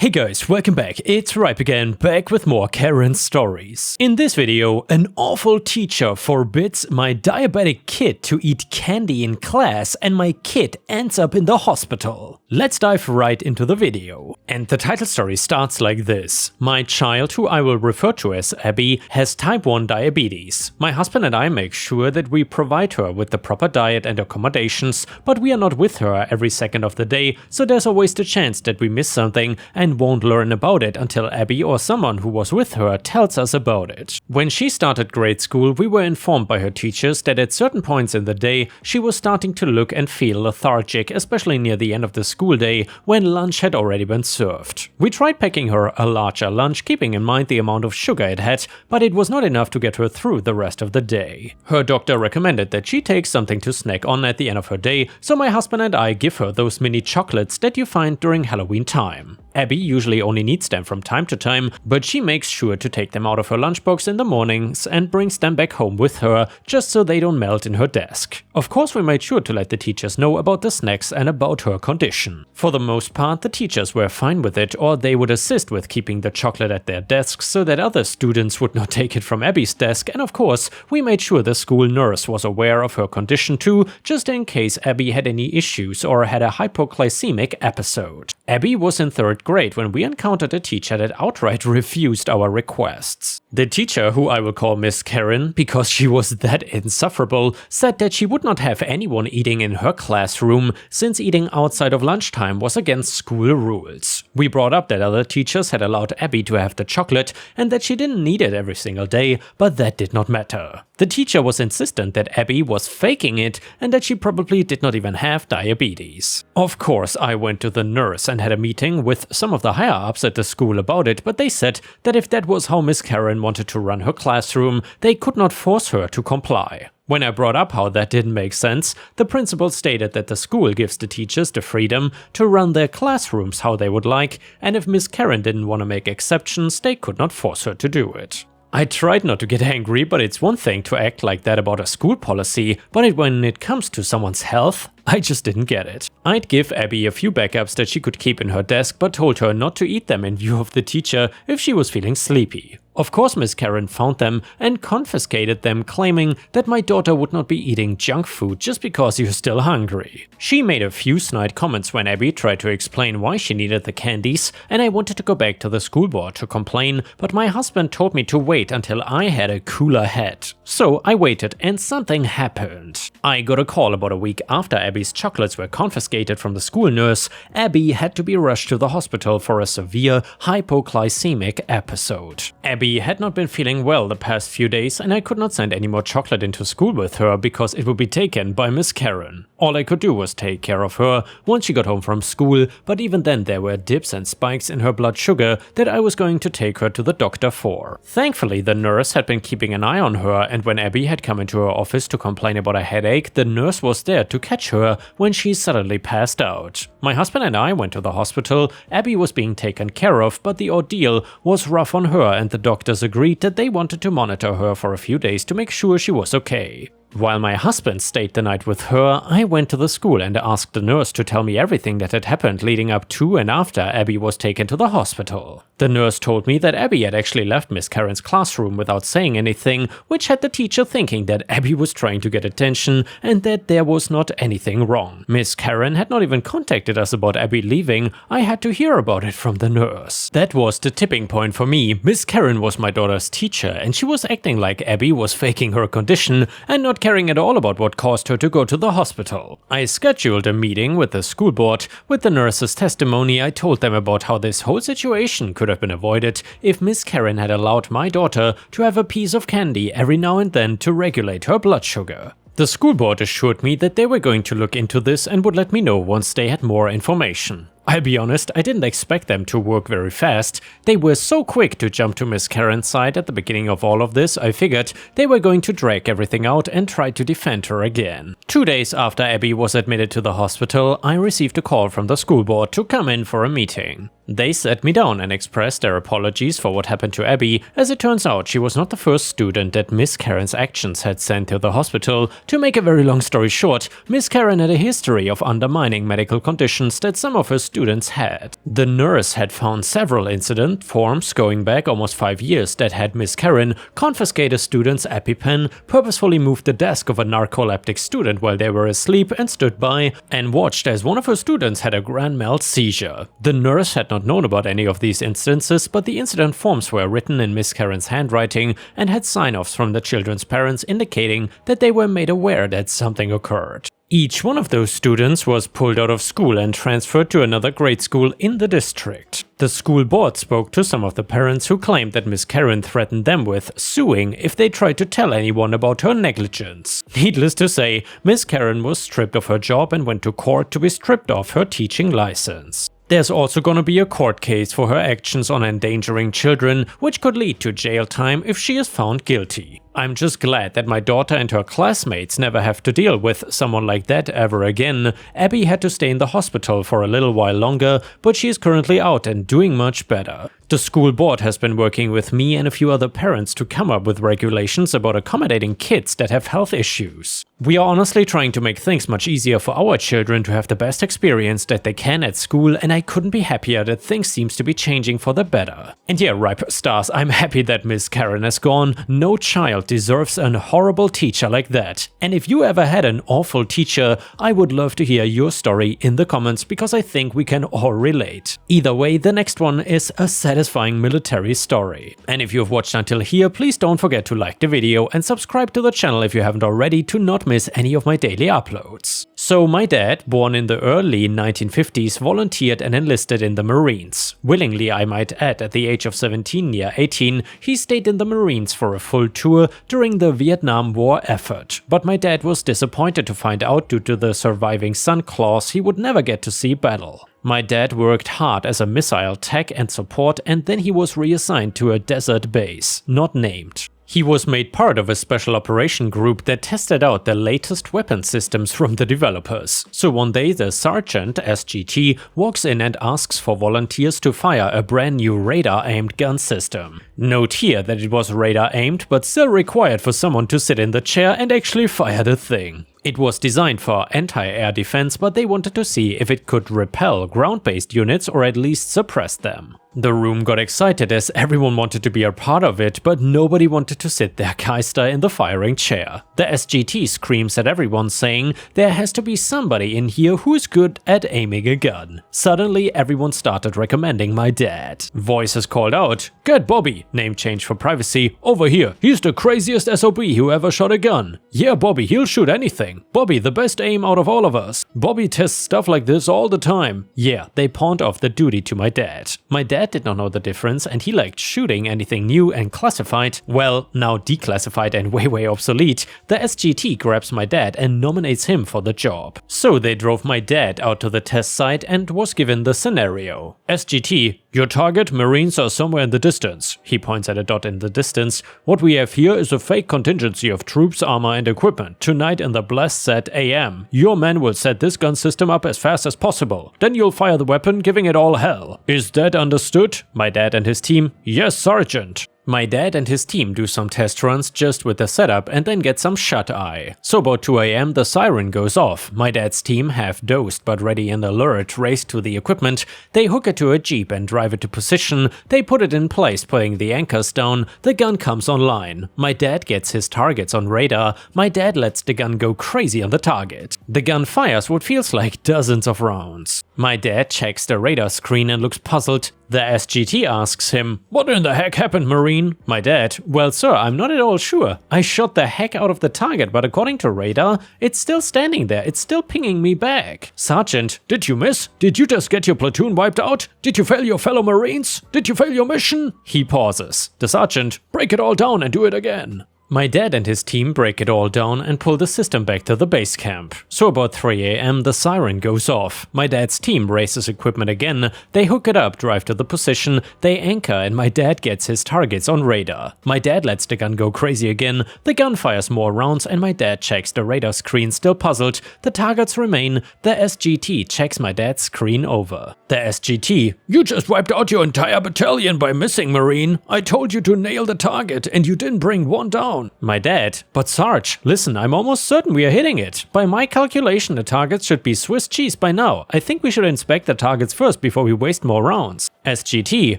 Hey guys, welcome back. It's Ripe again, back with more Karen stories. In this video, an awful teacher forbids my diabetic kid to eat candy in class and my kid ends up in the hospital. Let's dive right into the video. And the title story starts like this. My child, who I will refer to as Abby, has type 1 diabetes. My husband and I make sure that we provide her with the proper diet and accommodations, but we are not with her every second of the day, so there's always the chance that we miss something and won't learn about it until Abby or someone who was with her tells us about it. When she started grade school, we were informed by her teachers that at certain points in the day she was starting to look and feel lethargic, especially near the end of the school day when lunch had already been served. We tried packing her a larger lunch, keeping in mind the amount of sugar it had, but it was not enough to get her through the rest of the day. Her doctor recommended that she take something to snack on at the end of her day, so my husband and I give her those mini chocolates that you find during Halloween time. Abby usually only needs them from time to time, but she makes sure to take them out of her lunchbox in the mornings and brings them back home with her, just so they don't melt in her desk. Of course, we made sure to let the teachers know about the snacks and about her condition. For the most part, the teachers were fine with it, or they would assist with keeping the chocolate at their desks so that other students would not take it from Abby's desk, and of course, we made sure the school nurse was aware of her condition too, just in case Abby had any issues or had a hypoglycemic episode. Abby was in 3rd grade when we encountered a teacher that outright refused our requests. The teacher, who I will call Miss Karen because she was that insufferable, said that she would not have anyone eating in her classroom since eating outside of lunchtime was against school rules. We brought up that other teachers had allowed Abby to have the chocolate and that she didn't need it every single day, but that did not matter. The teacher was insistent that Abby was faking it and that she probably did not even have diabetes. Of course, I went to the nurse and had a meeting with some of the higher-ups at the school about it, but they said that if that was how Miss Karen wanted to run her classroom, they could not force her to comply. When I brought up how that didn't make sense, the principal stated that the school gives the teachers the freedom to run their classrooms how they would like, and if Miss Karen didn't want to make exceptions, they could not force her to do it. I tried not to get angry, but it's one thing to act like that about a school policy, but when it comes to someone's health, I just didn't get it. I'd give Abby a few backups that she could keep in her desk, but told her not to eat them in view of the teacher if she was feeling sleepy. Of course, Miss Karen found them and confiscated them, claiming that my daughter would not be eating junk food just because you're still hungry. She made a few snide comments when Abby tried to explain why she needed the candies, and I wanted to go back to the school board to complain, but my husband told me to wait until I had a cooler head. So I waited and something happened. I got a call about a week after Abby's chocolates were confiscated from the school nurse. Abby had to be rushed to the hospital for a severe hypoglycemic episode. Abby had not been feeling well the past few days and I could not send any more chocolate into school with her because it would be taken by Miss Karen. All I could do was take care of her once she got home from school, but even then there were dips and spikes in her blood sugar that I was going to take her to the doctor for. Thankfully, the nurse had been keeping an eye on her, and when Abby had come into her office to complain about a headache, the nurse was there to catch her when she suddenly passed out. My husband and I went to the hospital. Abby was being taken care of, but the ordeal was rough on her and the doctors agreed that they wanted to monitor her for a few days to make sure she was okay. While my husband stayed the night with her, I went to the school and asked the nurse to tell me everything that had happened leading up to and after Abby was taken to the hospital. The nurse told me that Abby had actually left Miss Karen's classroom without saying anything, which had the teacher thinking that Abby was trying to get attention and that there was not anything wrong. Miss Karen had not even contacted us about Abby leaving. I had to hear about it from the nurse. That was the tipping point for me. Miss Karen was my daughter's teacher and she was acting like Abby was faking her condition and not caring at all about what caused her to go to the hospital. I scheduled a meeting with the school board. With the nurse's testimony, I told them about how this whole situation could have been avoided if Miss Karen had allowed my daughter to have a piece of candy every now and then to regulate her blood sugar. The school board assured me that they were going to look into this and would let me know once they had more information. I'll be honest, I didn't expect them to work very fast. They were so quick to jump to Miss Karen's side at the beginning of all of this, I figured they were going to drag everything out and try to defend her again. 2 days after Abby was admitted to the hospital, I received a call from the school board to come in for a meeting. They sat me down and expressed their apologies for what happened to Abby. As it turns out, she was not the first student that Miss Karen's actions had sent to the hospital. To make a very long story short, Miss Karen had a history of undermining medical conditions that some of her students had. The nurse had found several incident forms going back almost 5 years that had Miss Karen confiscate a student's EpiPen, purposefully moved the desk of a narcoleptic student while they were asleep and stood by and watched as one of her students had a grand mal seizure. The nurse had not known about any of these instances, but the incident forms were written in Miss Karen's handwriting and had sign-offs from the children's parents indicating that they were made aware that something occurred. Each one of those students was pulled out of school and transferred to another grade school in the district. The school board spoke to some of the parents who claimed that Miss Karen threatened them with suing if they tried to tell anyone about her negligence. Needless to say, Miss Karen was stripped of her job and went to court to be stripped of her teaching license. There's also gonna be a court case for her actions on endangering children, which could lead to jail time if she is found guilty. I'm just glad that my daughter and her classmates never have to deal with someone like that ever again. Abby had to stay in the hospital for a little while longer, but she is currently out and doing much better. The school board has been working with me and a few other parents to come up with regulations about accommodating kids that have health issues. We are honestly trying to make things much easier for our children to have the best experience that they can at school, and I couldn't be happier that things seems to be changing for the better. And yeah, ripe stars, I'm happy that Miss Karen is gone. No child deserves a horrible teacher like that. And if you ever had an awful teacher, I would love to hear your story in the comments because I think we can all relate. Either way, the next one is a satisfying military story. And if you've watched until here, please don't forget to like the video and subscribe to the channel if you haven't already to not miss any of my daily uploads. So my dad, born in the early 1950s, volunteered and enlisted in the Marines. Willingly, I might add. At the age of 17, near 18, he stayed in the Marines for a full tour during the Vietnam War effort. But my dad was disappointed to find out due to the surviving son clause he would never get to see battle. My dad worked hard as a missile tech and support, and then he was reassigned to a desert base, not named. He was made part of a special operation group that tested out the latest weapon systems from the developers. So one day the sergeant, SGT, walks in and asks for volunteers to fire a brand new radar-aimed gun system. Note here that it was radar-aimed but still required for someone to sit in the chair and actually fire the thing. It was designed for anti-air defense, but they wanted to see if it could repel ground-based units or at least suppress them. The room got excited as everyone wanted to be a part of it, but nobody wanted to sit their Keister in the firing chair. The SGT screams at everyone saying there has to be somebody in here who is good at aiming a gun. Suddenly everyone started recommending my dad. Voices called out, "Get Bobby," name change for privacy, "over here, he's the craziest SOB who ever shot a gun. Yeah, Bobby, he'll shoot anything. Bobby, the best aim out of all of us. Bobby tests stuff like this all the time." Yeah, they pawned off the duty to my dad. My dad did not know the difference and he liked shooting anything new and classified, well, now declassified and way obsolete. The SGT grabs my dad and nominates him for the job. So they drove my dad out to the test site and was given the scenario. "SGT, your target Marines are somewhere in the distance." He points at a dot in the distance. "What we have here is a fake contingency of troops, armor and equipment. Tonight in the blast set AM. Your men will set this gun system up as fast as possible. Then you'll fire the weapon, giving it all hell. Is that understood?" My dad and his team, "Yes, Sergeant." My dad and his team do some test runs just with the setup and then get some shut-eye. So about 2 AM the siren goes off. My dad's team, half dosed but ready and alert, race to the equipment. They hook it to a jeep and drive it to position. They put it in place, putting the anchors down. The gun comes online. My dad gets his targets on radar. My dad lets the gun go crazy on the target. The gun fires what feels like dozens of rounds. My dad checks the radar screen and looks puzzled. The SGT asks him, "What in the heck happened, Marine?" My dad, "Well, sir, I'm not at all sure. I shot the heck out of the target, but according to radar, it's still standing there. It's still pinging me back." Sergeant, "Did you miss? Did you just get your platoon wiped out? Did you fail your fellow Marines? Did you fail your mission?" He pauses. The sergeant, "Break it all down and do it again." My dad and his team break it all down and pull the system back to the base camp. So about 3 AM the siren goes off. My dad's team races equipment again, they hook it up, drive to the position, they anchor, and my dad gets his targets on radar. My dad lets the gun go crazy again, the gun fires more rounds and my dad checks the radar screen, still puzzled. The targets remain, the SGT checks my dad's screen over. The SGT: "You just wiped out your entire battalion by missing, Marine. I told you to nail the target and you didn't bring one down." My dad: "But Sarge, listen, I'm almost certain we are hitting it. By my calculation the targets should be Swiss cheese by now. I think we should inspect the targets first before we waste more rounds." SGT: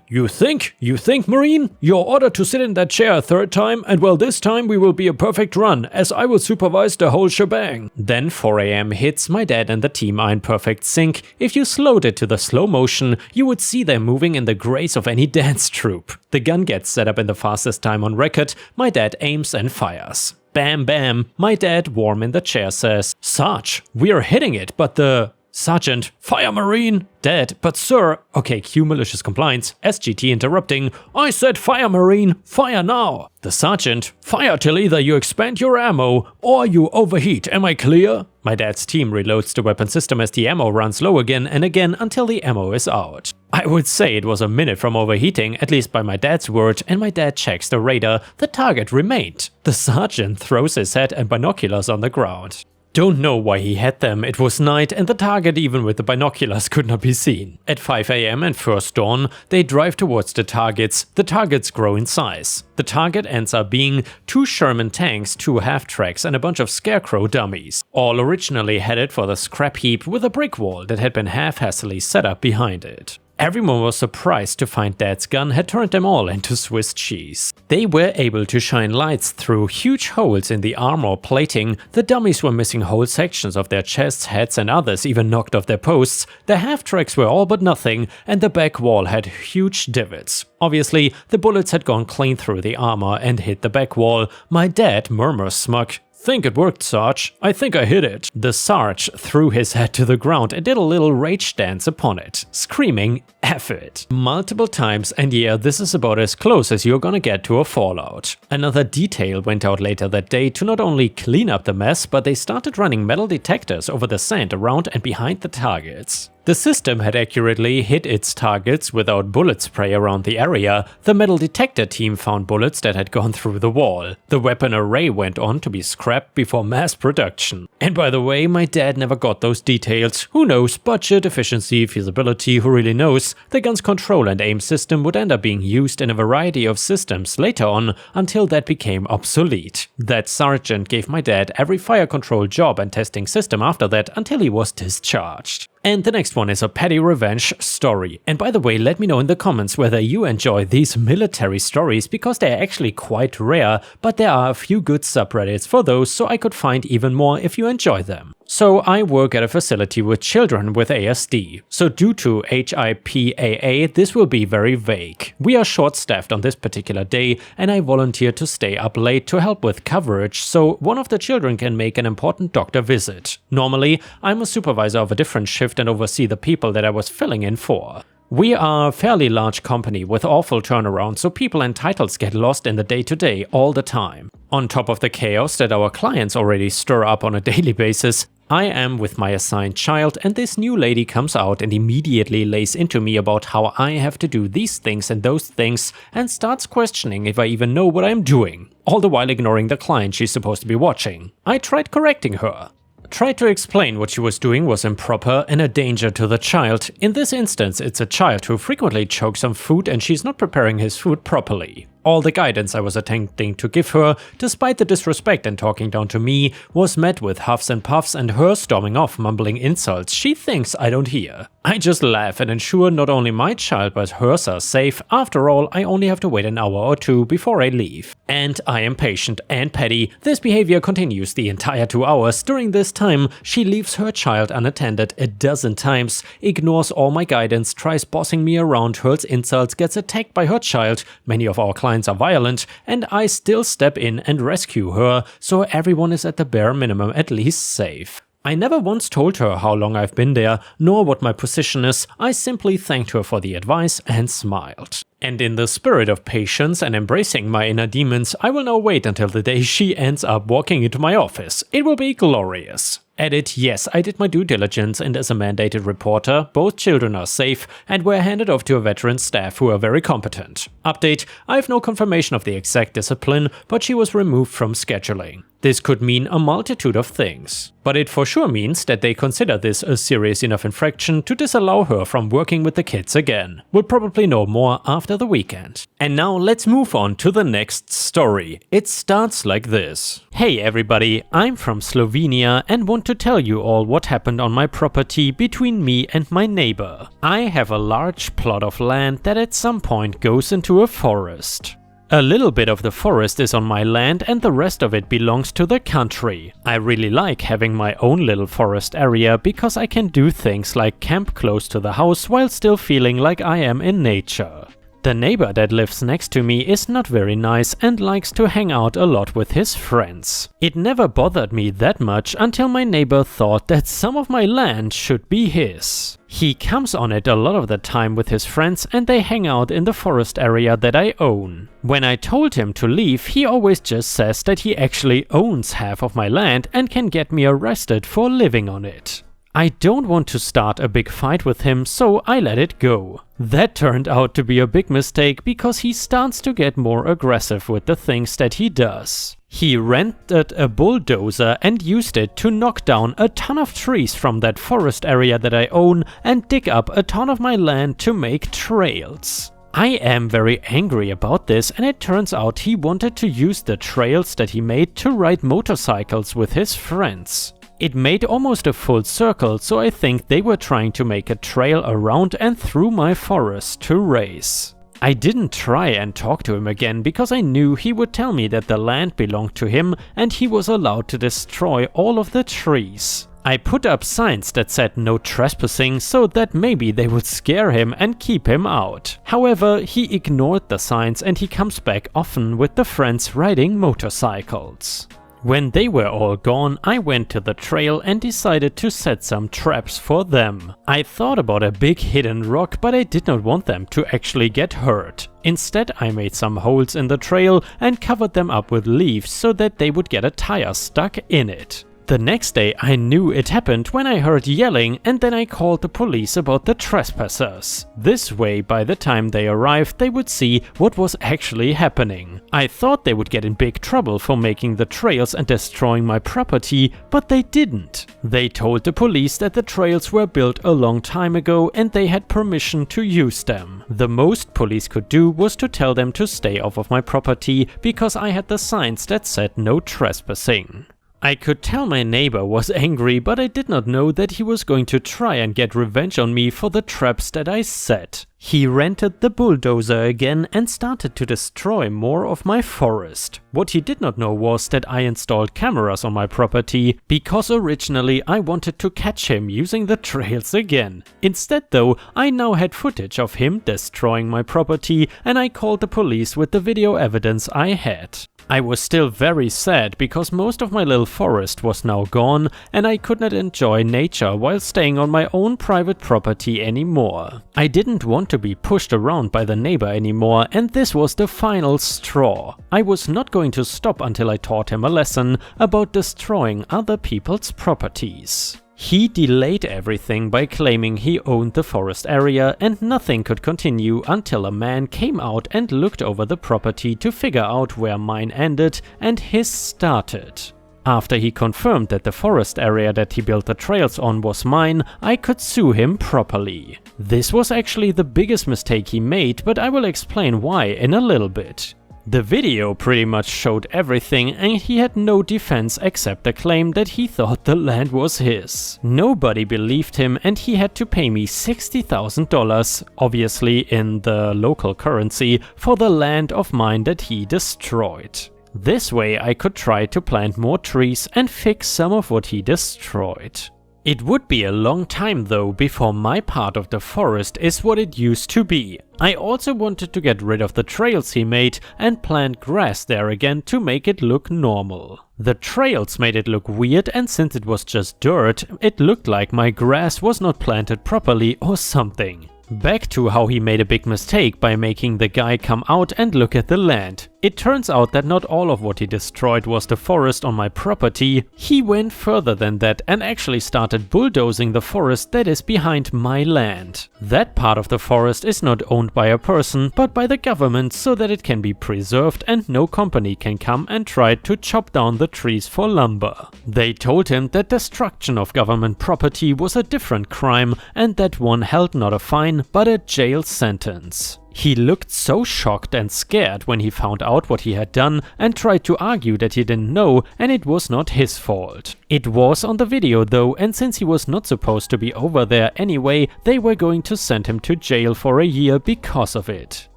"You think, Marine? You're ordered to sit in that chair a third time, and well, this time we will be a perfect run, as I will supervise the whole shebang." Then 4 AM hits, my dad and the team are in perfect sync. If you slowed it to the slow motion, you would see them moving in the grace of any dance troupe. The gun gets set up in the fastest time on record, my dad aims and fires. Bam bam, my dad, warm in the chair, says, "Sarge, we are hitting it, but the..." Sergeant: "Fire, Marine!" Dad: "But sir..." Okay, cue malicious compliance. SGT interrupting: "I said fire, Marine! Fire now!" The sergeant: "Fire till either you expand your ammo or you overheat, am I clear?" My dad's team reloads the weapon system as the ammo runs low again and again until the ammo is out. I would say it was a minute from overheating, at least by my dad's word, and my dad checks the radar. The target remained. The sergeant throws his hat and binoculars on the ground. Don't know why he had them, it was night and the target even with the binoculars could not be seen. At 5 AM and first dawn, they drive towards the targets grow in size. The target ends up being 2 Sherman tanks, 2 half-tracks and a bunch of scarecrow dummies, all originally headed for the scrap heap with a brick wall that had been half-hastily set up behind it. Everyone was surprised to find Dad's gun had turned them all into Swiss cheese. They were able to shine lights through huge holes in the armor plating, the dummies were missing whole sections of their chests, heads and others even knocked off their posts, the half-tracks were all but nothing, and the back wall had huge divots. Obviously, the bullets had gone clean through the armor and hit the back wall. My dad murmurs smug, "Think it worked, Sarge. I think I hit it." The Sarge threw his head to the ground and did a little rage dance upon it, screaming "F it" multiple times, and yeah, this is about as close as you're gonna get to a fallout. Another detail went out later that day to not only clean up the mess, but they started running metal detectors over the sand around and behind the targets. The system had accurately hit its targets without bullet spray around the area. The metal detector team found bullets that had gone through the wall. The weapon array went on to be scrapped before mass production. And by the way, my dad never got those details. Who knows? Budget, efficiency, feasibility, who really knows? The gun's control and aim system would end up being used in a variety of systems later on until that became obsolete. That sergeant gave my dad every fire control job and testing system after that until he was discharged. And the next one is a petty revenge story. And by the way, let me know in the comments whether you enjoy these military stories, because they're actually quite rare, but there are a few good subreddits for those, so I could find even more if you enjoy them. So I work at a facility with children with ASD. So due to HIPAA, this will be very vague. We are short-staffed on this particular day, and I volunteered to stay up late to help with coverage, so one of the children can make an important doctor visit. Normally, I'm a supervisor of a different shift and oversee the people that I was filling in for. We are a fairly large company with awful turnaround, so people and titles get lost in the day-to-day all the time. On top of the chaos that our clients already stir up on a daily basis, I am with my assigned child, and this new lady comes out and immediately lays into me about how I have to do these things and those things, and starts questioning if I even know what I'm doing, all the while ignoring the client she's supposed to be watching. I tried correcting her. Tried to explain what she was doing was improper and a danger to the child. In this instance, it's a child who frequently chokes on food and she's not preparing his food properly. All the guidance I was attempting to give her, despite the disrespect and talking down to me, was met with huffs and puffs and her storming off mumbling insults she thinks I don't hear. I just laugh and ensure not only my child but hers are safe. After all, I only have to wait an hour or two before I leave. And I am patient and petty. This behavior continues the entire 2 hours. During this time, she leaves her child unattended a dozen times, ignores all my guidance, tries bossing me around, hurls insults, gets attacked by her child. Many of our clients are violent, and I still step in and rescue her, so everyone is at the bare minimum at least safe. I never once told her how long I've been there, nor what my position is. I simply thanked her for the advice and smiled. And in the spirit of patience and embracing my inner demons, I will now wait until the day she ends up walking into my office. It will be glorious. Edit: yes, I did my due diligence, and as a mandated reporter, both children are safe and were handed off to a veteran staff who are very competent. Update: I have no confirmation of the exact discipline, but she was removed from scheduling. This could mean a multitude of things, but it for sure means that they consider this a serious enough infraction to disallow her from working with the kids again. We'll probably know more after the weekend. And now let's move on to the next story. It starts like this. Hey everybody, I'm from Slovenia and want to tell you all what happened on my property between me and my neighbor. I have a large plot of land that at some point goes into a forest. A little bit of the forest is on my land and the rest of it belongs to the country. I really like having my own little forest area because I can do things like camp close to the house while still feeling like I am in nature. The neighbor that lives next to me is not very nice and likes to hang out a lot with his friends. It never bothered me that much until my neighbor thought that some of my land should be his. He comes on it a lot of the time with his friends and they hang out in the forest area that I own. When I told him to leave, he always just says that he actually owns half of my land and can get me arrested for living on it. I don't want to start a big fight with him, so I let it go. That turned out to be a big mistake because he starts to get more aggressive with the things that he does. He rented a bulldozer and used it to knock down a ton of trees from that forest area that I own and dig up a ton of my land to make trails. I am very angry about this, and it turns out he wanted to use the trails that he made to ride motorcycles with his friends. It made almost a full circle, so I think they were trying to make a trail around and through my forest to race. I didn't try and talk to him again because I knew he would tell me that the land belonged to him and he was allowed to destroy all of the trees. I put up signs that said no trespassing so that maybe they would scare him and keep him out. However, he ignored the signs and he comes back often with the friends riding motorcycles. When they were all gone, I went to the trail and decided to set some traps for them. I thought about a big hidden rock, but I did not want them to actually get hurt. Instead, I made some holes in the trail and covered them up with leaves so that they would get a tire stuck in it. The next day I knew it happened when I heard yelling, and then I called the police about the trespassers. This way, by the time they arrived, they would see what was actually happening. I thought they would get in big trouble for making the trails and destroying my property, but they didn't. They told the police that the trails were built a long time ago and they had permission to use them. The most police could do was to tell them to stay off of my property because I had the signs that said no trespassing. I could tell my neighbor was angry, but I did not know that he was going to try and get revenge on me for the traps that I set. He rented the bulldozer again and started to destroy more of my forest. What he did not know was that I installed cameras on my property, because originally I wanted to catch him using the trails again. Instead though, I now had footage of him destroying my property and I called the police with the video evidence I had. I was still very sad because most of my little forest was now gone and I could not enjoy nature while staying on my own private property anymore. I didn't want to be pushed around by the neighbor anymore, and this was the final straw. I was not going to stop until I taught him a lesson about destroying other people's properties. He delayed everything by claiming he owned the forest area, and nothing could continue until a man came out and looked over the property to figure out where mine ended and his started. After he confirmed that the forest area that he built the trails on was mine, I could sue him properly. This was actually the biggest mistake he made, but I will explain why in a little bit. The video pretty much showed everything and he had no defense except the claim that he thought the land was his. Nobody believed him and he had to pay me $60,000, obviously in the local currency, for the land of mine that he destroyed. This way I could try to plant more trees and fix some of what he destroyed. It would be a long time though before my part of the forest is what it used to be. I also wanted to get rid of the trails he made and plant grass there again to make it look normal. The trails made it look weird, and since it was just dirt, it looked like my grass was not planted properly or something. Back to how he made a big mistake by making the guy come out and look at the land. It turns out that not all of what he destroyed was the forest on my property. He went further than that and actually started bulldozing the forest that is behind my land. That part of the forest is not owned by a person but by the government so that it can be preserved and no company can come and try to chop down the trees for lumber. They told him that destruction of government property was a different crime and that one held not a fine but a jail sentence. He looked so shocked and scared when he found out what he had done and tried to argue that he didn't know and it was not his fault. It was on the video though, and since he was not supposed to be over there anyway, they were going to send him to jail for a year because of it.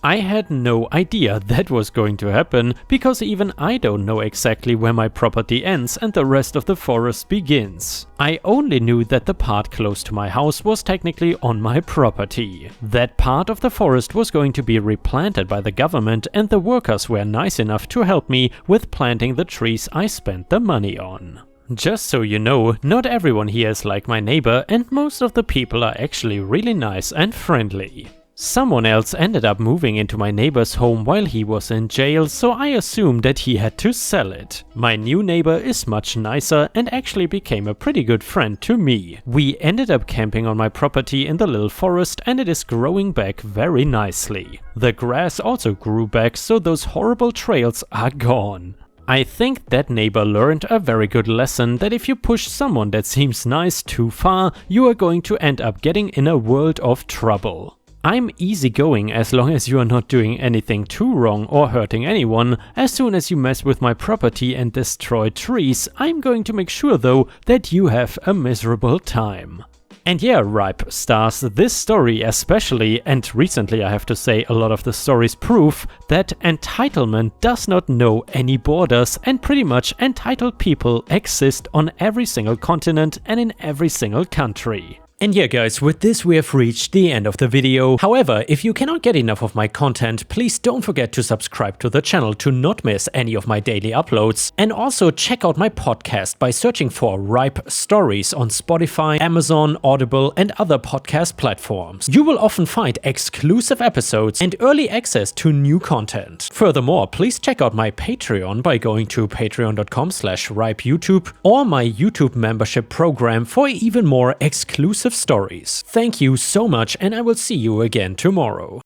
I had no idea that was going to happen, because even I don't know exactly where my property ends and the rest of the forest begins. I only knew that the part close to my house was technically on my property. That part of the forest was going to be replanted by the government and the workers were nice enough to help me with planting the trees I spent the money on. Just so you know, not everyone here is like my neighbor and most of the people are actually really nice and friendly. Someone else ended up moving into my neighbor's home while he was in jail, so I assumed that he had to sell it. My new neighbor is much nicer and actually became a pretty good friend to me. We ended up camping on my property in the little forest and it is growing back very nicely. The grass also grew back, so those horrible trails are gone. I think that neighbor learned a very good lesson that if you push someone that seems nice too far, you are going to end up getting in a world of trouble. I'm easygoing as long as you are not doing anything too wrong or hurting anyone. As soon as you mess with my property and destroy trees, I'm going to make sure though that you have a miserable time. And yeah, Ripe stars, this story especially, and recently I have to say a lot of the stories prove that entitlement does not know any borders and pretty much entitled people exist on every single continent and in every single country. And yeah guys, with this we have reached the end of the video. However, if you cannot get enough of my content, please don't forget to subscribe to the channel to not miss any of my daily uploads. And also check out my podcast by searching for Ripe Stories on Spotify, Amazon, Audible and other podcast platforms. You will often find exclusive episodes and early access to new content. Furthermore, please check out my Patreon by going to patreon.com/ripeyoutube or my YouTube membership program for even more exclusive stories. Thank you so much and I will see you again tomorrow.